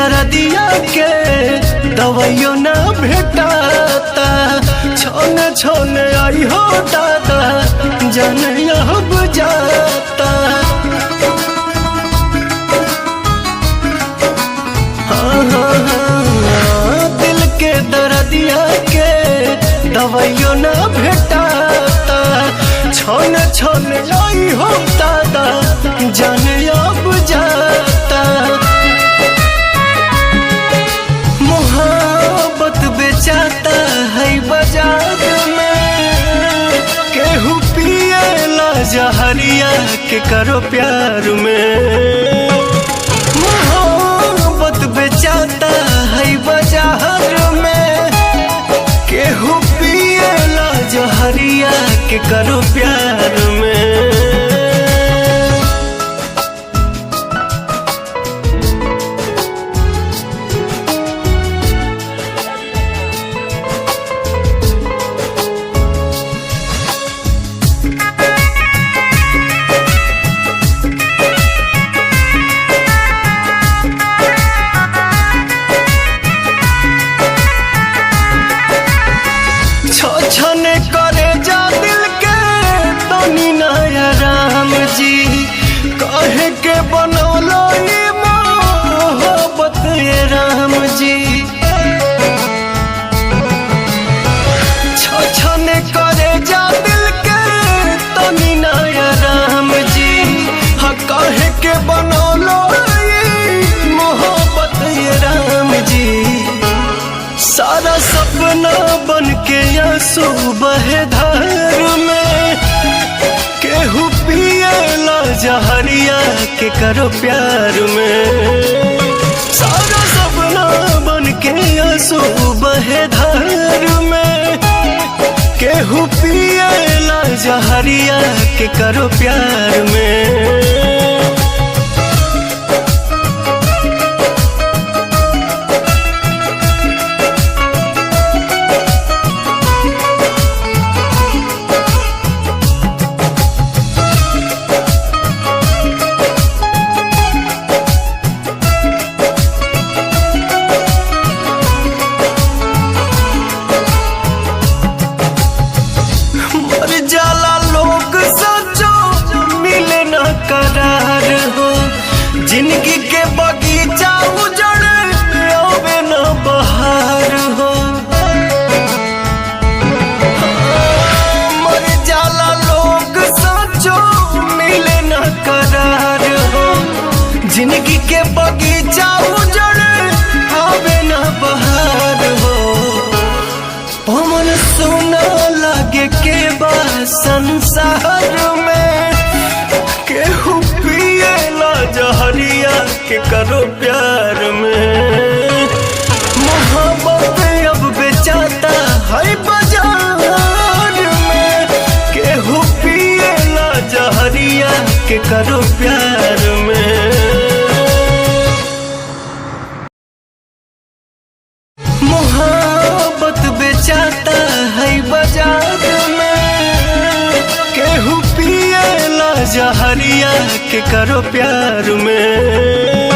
दर्दिया के दवाइयो ना भेटाता। छोने छोने आई हो दादा जाने अब जाता। दिल के दर्दिया के दवाइयो ना भेटाता। छोने छोने आई हो दादा जाने अब जाता। मोहब्बत बेचाता है बाजार में, केहू पिएला जहरिया के करो प्यार में। मोहब्बत बेचाता है बाजार में, केहू पिएला जहरिया के करो प्यार में। छने करे जा दिल के तनी नया राम जी, कहे के बनौलो ये मोहब्बत ये राम जी। छने करे जा दिल के तनी नया राम जी, हाँ कहे के बनौलो ये मोहब्बत ये राम जी। सारा सपना बन के आंसू बहे धार में, केहू पिएला जहरिया के करो प्यार में। सारा सपना बन के आंसू बहे धार में, केहू पिएला जहरिया के करो प्यार में। जिंदगी के बगीचा उजड़ आवे न बहार हो। मर जाला लोग सचो मिले न करार हो। जिंदगी के बगीचा उजड़ आवे न बहार हो। पवन सोना लागे के बा संसार में, केहू पिएला जहरिया के करो प्यार में। मोहब्बत अब बेचाता है बाजार में, केहू पिएला जहरिया के करो प्यार में। मोहब्बत बेचाता है बाजार में, केहू पिएला जहरिया के करो प्यार में।